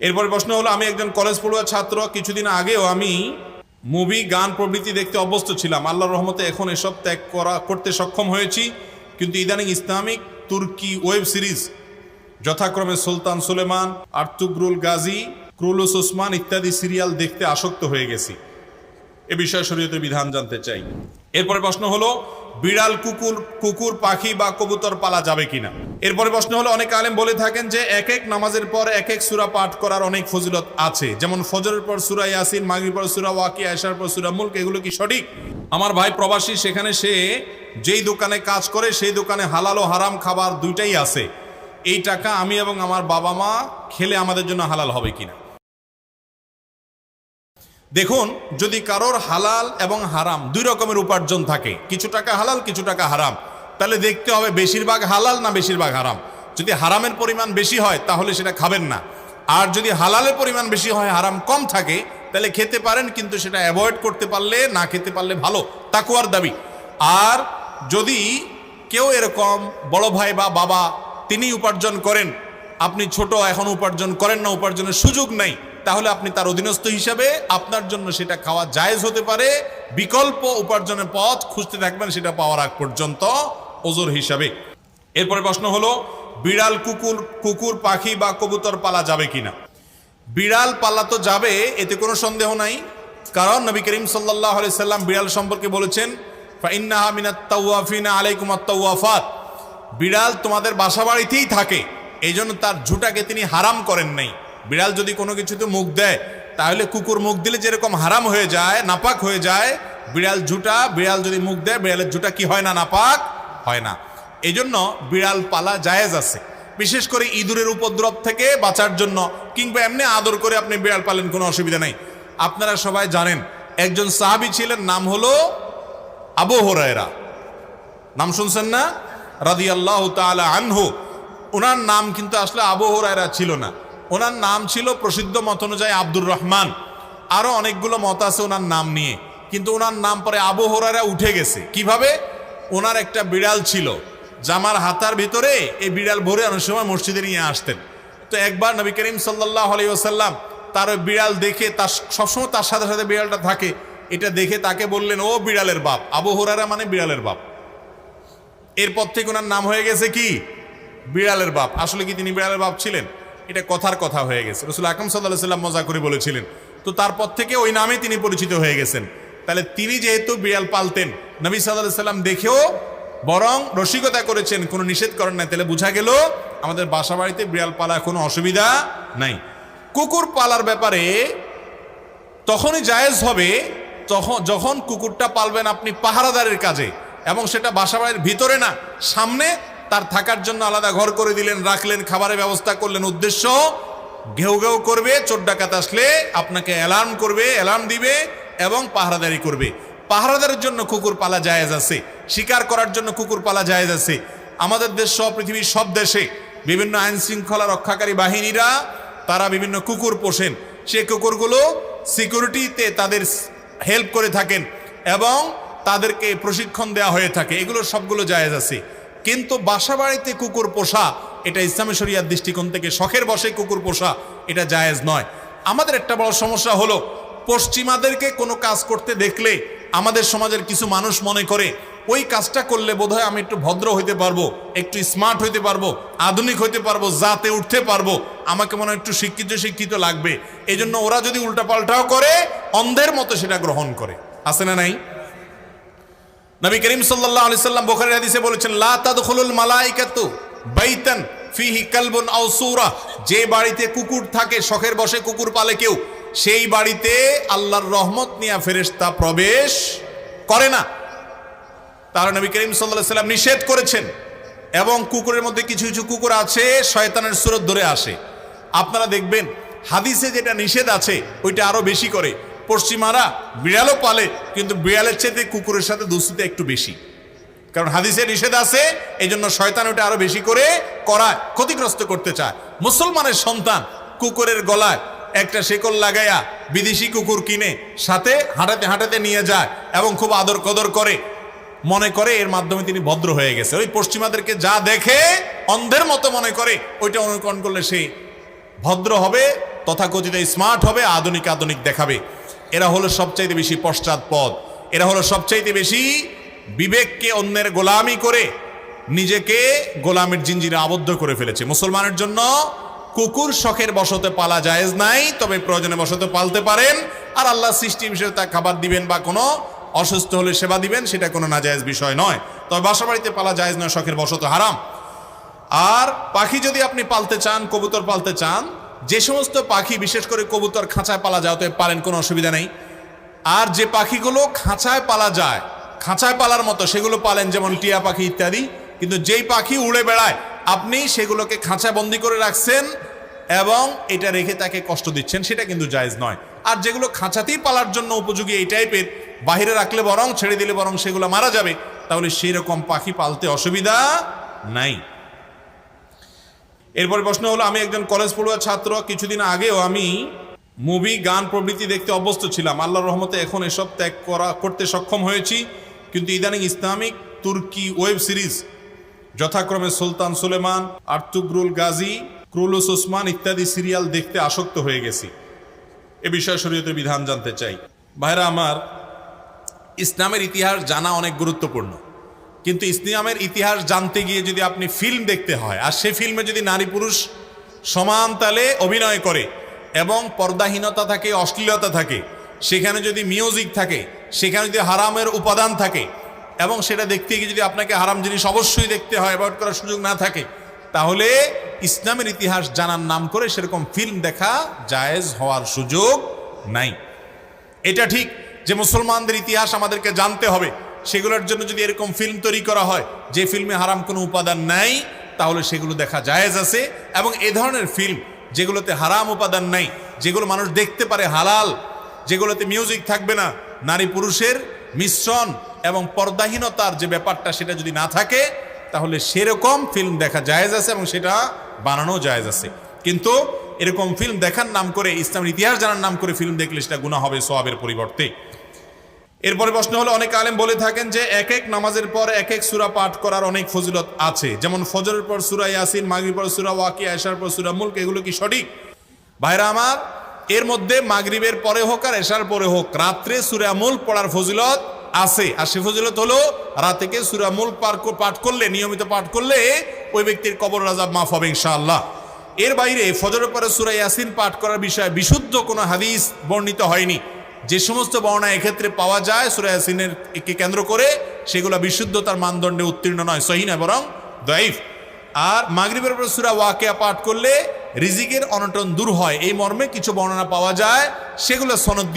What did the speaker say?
এরপরে প্রশ্ন হলো, আমি একজন কলেজ পড়ুয়া ছাত্র, কিছুদিন আগেও আমি মুভি গান প্রভৃতি দেখতে অভ্যস্ত ছিলাম। আল্লাহর রহমতে এখন এসব ত্যাগ করতে সক্ষম হয়েছি, কিন্তু ইদানিং ইসলামিক তুর্কি ওয়েব সিরিজ যথাক্রমে সুলতান সুলেমান, আর্তুগ্রুল গাজী, ক্রুলুস ওসমান ইত্যাদি সিরিয়াল দেখতে আসক্ত হয়ে গেছি। এ বিষয়ে শরীয়তের বিধান জানতে চাই। এরপরে প্রশ্ন হলো, বিড়াল, কুকুর, পাখি বা কবুতর পালা যাবে কিনা। এরপরে প্রশ্ন হলো, অনেক আলেম বলে থাকেন যে এক এক নামাজের পর এক এক সূরা পাঠ করার অনেক ফজিলত আছে, যেমন ফজরের পর সূরা ইয়াসিন, মাগরিবের পর সূরা ওয়াকিয়া, ইশার পর সূরা মুলক। এগুলো কি সঠিক? আমার ভাই প্রবাসী, সেখানে সে যেই দোকানে কাজ করে সেই দোকানে হালাল ও হারাম খাবার দুইটাই আছে। এই টাকা আমি এবং আমার বাবা মা খেলে আমাদের জন্য হালাল হবে কিনা। দেখুন, যদি কারোর হালাল এবং হারাম দুই রকমের উপার্জন থাকে, কিছু টাকা হালাল কিছু টাকা হারাম, তাহলে দেখতে হবে বেশিরভাগ হালাল না বেশিরভাগ হারাম। যদি হারামের পরিমাণ বেশি হয় তাহলে সেটা খাবেন না, আর যদি হালালের পরিমাণ বেশি হয়, হারাম কম থাকে, তাহলে খেতে পারেন, কিন্তু সেটা অ্যাভয়েড করতে পারলে, না খেতে পারলে ভালো, তাকওয়ার দাবি। আর যদি কেউ এরকম বড় ভাই বা বাবা তিনি উপার্জন করেন, আপনি ছোট, এখন উপার্জন করেন না, উপার্জনের সুযোগ নেই, তাহলে আপনি তার অধীনস্থ হিসাবে আপনার জন্য সেটা খাওয়া জায়েজ হতে পারে। বিকল্প উপার্জনের পথ খুঁজতে থাকবেন সেটা পাওয়ার আগ পর্যন্ত ওজর হিসাবে। এরপরে প্রশ্ন হলো, বিড়াল, কুকুর, পাখি বা কবুতর পালা যাবে কিনা। বিড়াল পালা তো যাবে, এতে কোনো সন্দেহ নাই, কারণ নবী করিম সাল্লাল্লাহু আলাইহি সাল্লাম বিড়াল সম্পর্কে বলেছেন, ফাইন্নাহা মিনাত তাওয়াফিনা আলাইকুম আত-তাওয়াফাত। বিড়াল তোমাদের বাসা বাড়িতেই থাকে, এই জন্য তার ঝুঁটাকে তিনি হারাম করেন নাই। বিড়াল যদি কোনো কিছুতে মুখ দেয়, তাহলে কুকুর মুখ দিলে যেরকম হারাম হয়ে যায়, নাপাক হয়ে যায়, বিড়াল যদি মুখ দেয়, বিড়ালের ঝুঁটা কি হয় না, নাপাক হয় না। এই জন্য বিড়াল পালা জায়েজ আছে, বিশেষ করে ইঁদুরের উপদ্রব থেকে বাঁচার জন্য, কিংবা এমনি আদর করে আপনি বিড়াল পালেন, কোনো অসুবিধা নেই। আপনারা সবাই জানেন, একজন সাহাবী ছিলেন, নাম হলো আবু হুরায়রা, নাম শুনছেন না, রাদিয়াল্লাহু তাআলা আনহু। ওনার নাম কিন্তু আসলে আবু হুরায়রা ছিল না, ওনার নাম ছিল প্রসিদ্ধ মত অনুযায়ী আব্দুর রহমান। আরো অনেকগুলো মত আছে ওনার নাম নিয়ে, কিন্তু ওনার নাম পরে আবু হুরায়রা উঠে গেছে। কিভাবে? ওনার একটা বিড়াল ছিল, জামার হাতার ভিতরে এই বিড়াল ভরে অনেক সময় মসজিদে নিয়ে আসতেন। তো একবার নবী করিম সাল্লাল্লাহু আলাইহি ওয়াসাল্লাম তার ওই বিড়াল দেখে, তার সবসময় তার সাথে সাথে বিড়ালটা থাকে, এটা দেখে তাকে বললেন, ও বিড়ালের বাপ। আবু হুরায়রা মানে বিড়ালের বাপ। এরপর থেকে ওনার নাম হয়ে গেছে কি, বিড়ালের বাপ। আসলে কি তিনি বিড়ালের বাপ ছিলেন? এটা কথার কথা হয়ে গেছে, রাসূল আকরাম সাল্লাল্লাহু আলাইহি ওয়াসাল্লাম মজা করে বলেছিলেন। তো তারপর থেকে ওই নামে তিনি পরিচিত হয়ে গেছেন। তাহলে তিনি যেহেতু বিড়াল পালতেন, নবী সাল্লাল্লাহু আলাইহি ওয়াসাল্লাম দেখেও বরং রসিকতা করেছেন, কোনো নিষেধ করেন নাই। তাহলে বোঝা গেল আমাদের বাসা বাড়িতে বিড়াল পালা কোনো অসুবিধা নাই। কুকুর পালার ব্যাপারে তখনই জায়েজ হবে যখন কুকুরটা পালবেন আপনি পাহারাদারের কাজে, এবং সেটা বাসা বাড়ির ভিতরে না, সামনে তার থাকার জন্য আলাদা ঘর করে দিলেন, রাখলেন, খাবারের ব্যবস্থা করলেন। উদ্দেশ্য, ঘেউ ঘেউ করবে, চোর ডাকাত আসলে আপনাকে অ্যালার্ম দিবে এবং পাহারাদারি করবে। পাহারাদারের জন্য কুকুর পালা জায়েজ আছে, শিকার করার জন্য কুকুর পালা জায়েজ আছে। আমাদের দেশ সহ পৃথিবীর সব দেশে বিভিন্ন আইন শৃঙ্খলা রক্ষাকারী বাহিনীরা তারা বিভিন্ন কুকুর পোষেন। সেই কুকুরগুলো সিকিউরিটিতে তাদের হেল্প করে থাকেন এবং তাদেরকে প্রশিক্ষণ দেওয়া হয়ে থাকে। এগুলো সবগুলো জায়েজ আছে। কিন্তু বাসা বাড়িতে কুকুর পোষা, এটা ইসলামী শরিয়ার দৃষ্টিকোণ থেকে শখের বশে কুকুর পোষা, এটা জায়েজ নয়। আমাদের একটা বড় সমস্যা হলো, পশ্চিমাদেরকে কোনো কাজ করতে দেখলে আমাদের সমাজের কিছু মানুষ মনে করে ওই কাজটা করলে বোধহয় আমি একটু ভদ্র হইতে পারবো, একটু স্মার্ট হইতে পারবো, আধুনিক হইতে পারবো, জাতে উঠতে পারবো, আমাকে মনে হয় একটু শিক্ষিত লাগবে। এই জন্য ওরা যদি উল্টাপাল্টাও করে, অন্ধের মতো সেটা গ্রহণ করে। আছে না নাই? নবী করিম সাল্লাল্লাহু আলাইহি সাল্লাম বুখারীর হাদিসে বলেছেন, লা তাদখুলুল মালাইকাতু বাইতান ফিহি কালবুন আও সূরা। যে বাড়িতে কুকুর থাকে, শখের বশে কুকুর পালে কেউ, সেই বাড়িতে আল্লাহর রহমত নিয়ে ফেরেশতা প্রবেশ করে না। তার নবী করিম সাল্লাল্লাহু আলাইহি সাল্লাম নিষেধ করেছেন। এবং কুকুরের মধ্যে কিছু কিছু কুকুর আছে শয়তানের সুরত ধরে আসে। আপনারা দেখবেন হাদিসে যেটা নিষেধ আছে ওইটা আরো বেশি করে। পশ্চিমারা বিড়ালও পালে, কিন্তু বিড়ালের চেয়ে কুকুরের সাথে দুস্তিতে একটু বেশি, কারণ হাদিসে নিষেধ আছে, এই জন্য শয়তান ওটা আরো বেশি করে করায়, ক্ষতিগ্রস্ত করতে চায়। মুসলমানের সন্তান কুকুরের গলায় একটা শেকল লাগাইয়া বিদেশি কুকুর কিনে সাথে হাঁটাতে হাঁটাতে নিয়ে যায় এবং খুব আদর কদর করে, মনে করে এর মাধ্যমে তিনি ভদ্র হয়ে গেছে। ওই পশ্চিমাদেরকে যা দেখে অন্ধের মতো মনে করে, ওইটা অনুকরণ করলে সে ভদ্র হবে, তথাকথিত স্মার্ট হবে, আধুনিক আধুনিক দেখাবে। এরা হলো সবচাইতে বেশি পশ্চাৎপদ, এরা হলো সবচাইতে বেশি বিবেককে অন্যের গোলামি করে নিজেকে গোলামের জিঞ্জিরে আবদ্ধ করে ফেলেছে। মুসলমানের জন্য কুকুর শখের বশতে পালা জায়েজ নাই, তবে প্রয়োজনে বশতে পালতে পারেন। আর আল্লাহ সৃষ্টি বিষয়ে তা খাবার দিবেন বা কোনো অসুস্থ হলে সেবা দিবেন, সেটা কোনো নাজায়েজ বিষয় নয়। তবে বাসা বাড়িতে পালা জায়েজ নয়, শখের বশত হারাম। আর পাখি যদি আপনি পালতে চান, কবুতর পালতে চান, যে সমস্ত পাখি বিশেষ করে কবুতর খাঁচায় পালা যায়, তো পালেন, কোনো অসুবিধা নেই। আর যে পাখিগুলো খাঁচায় পালা যায়, খাঁচায় পালার মতো, সেগুলো পালেন, যেমন টিয়া পাখি ইত্যাদি। কিন্তু যেই পাখি উড়ে বেড়ায়, আপনি সেগুলোকে খাঁচায় বন্দি করে রাখছেন এবং এটা রেখে তাকে কষ্ট দিচ্ছেন, সেটা কিন্তু জায়েজ নয়। আর যেগুলো খাঁচাতেই পালার জন্য উপযোগী এই টাইপের, বাহিরে রাখলে বরং, ছেড়ে দিলে বরং সেগুলো মারা যাবে, তাহলে সেই রকম পাখি পালতে অসুবিধা নাই। এরপরে প্রশ্ন হলো, আমি একজন কলেজ পড়ুয়া ছাত্র, কিছুদিন আগেও আমি মুভি, গান প্রভৃতি দেখতে অভ্যস্ত ছিলাম। আল্লাহর রহমতে এখন এসব ত্যাগ করতে সক্ষম হয়েছি, কিন্তু ইদানিং ইসলামিক তুর্কি ওয়েব সিরিজ যথাক্রমে সুলতান সুলেমান, আর্তুগ্রুল গাজী, ক্রুলুস ওসমান ইত্যাদি সিরিয়াল দেখতে আসক্ত হয়ে গেছি। এ বিষয়ে শরীয়তের বিধান জানতে চাই। ভাইরা আমার, ইসলামের ইতিহাস জানা অনেক গুরুত্বপূর্ণ, কিন্তু ইসলামের ইতিহাস জানতে গিয়ে যদি আপনি ফিল্ম দেখতে হয়, আর সে ফিল্মে যদি নারী পুরুষ সমান তালে অভিনয় করে এবং পর্দাহীনতা থাকে, অশ্লীলতা থাকে, সেখানে যদি মিউজিক থাকে, সেখানে যদি হারামের উপাদান থাকে, এবং সেটা দেখতে গিয়ে যদি আপনাকে হারাম জিনিস অবশ্যই দেখতে হয়, অ্যাভয়েড করার সুযোগ না থাকে, তাহলে ইসলামের ইতিহাস জানার নাম করে সেরকম ফিল্ম দেখা জায়েজ হওয়ার সুযোগ নাই। এটা ঠিক যে মুসলমানদের ইতিহাস আমাদেরকে জানতে হবে, সেগুলোর জন্য যদি এরকম ফিল্ম তৈরি করা হয় যে ফিল্মে হারাম কোনো উপাদান নাই, তাহলে সেগুলো দেখা জায়েজ আছে। এবং এ ধরনের ফিল্ম যেগুলোতে হারাম উপাদান নাই, যেগুলো মানুষ দেখতে পারে হালাল, যেগুলোতে মিউজিক থাকবে না, নারী পুরুষের মিশ্রণ এবং পর্দাহীনতার যে ব্যাপারটা সেটা যদি না থাকে, তাহলে সেরকম ফিল্ম দেখা জায়েজ আছে এবং সেটা বানানো জায়েজ আছে। কিন্তু এরকম ফিল্ম দেখার নাম করে, ইসলামের ইতিহাস জানার নাম করে ফিল্ম দেখলে সেটা গুনাহ হবে সওয়াবের পরিবর্তে। এরপরে প্রশ্ন হলো, অনেক আলেম বলে থাকেন যে এক এক নামাজের পর এক এক সূরা পাঠ করার অনেক ফজিলত আছে, যেমন ফজরের পর সূরা ইয়াসিন, মাগরিবের পর সূরা ওয়াকিয়া, এশার পর সূরা মুলক, এগুলো কি সঠিক? ভাইরা আমার, এর মধ্যে মাগরিবের পরে হোক আর এশার পরে হোক, রাত্রে সূরা মুলক পড়ার ফজিলত আছে। আর সে ফজিলত হলো, রাতেকে সূরা মুলক পাঠ করলে, নিয়মিত পাঠ করলে ওই ব্যক্তির কবর আযাব মাফ হবে ইনশাআল্লাহ। এর বাইরে ফজরের পরে সূরা ইয়াসিন পাঠ করার বিষয়ে বিশুদ্ধ কোনো হাদিস বর্ণিত হয়নি। যে সমস্ত বর্ণনা এক্ষেত্রে পাওয়া যায় সূরা ইয়াসিনের কে কেন্দ্র করে, সেগুলো বিশুদ্ধতার মানদণ্ডে উত্তীর্ণ নয়, সহিহ নয়, বরং দাঈফ। আর মাগরিবের পর সূরা ওয়াকিয়া পাঠ করলে রিজিকের অনটন দূর হয়, এই মর্মে কিছু বর্ণনা পাওয়া যায়, সেগুলো সনদ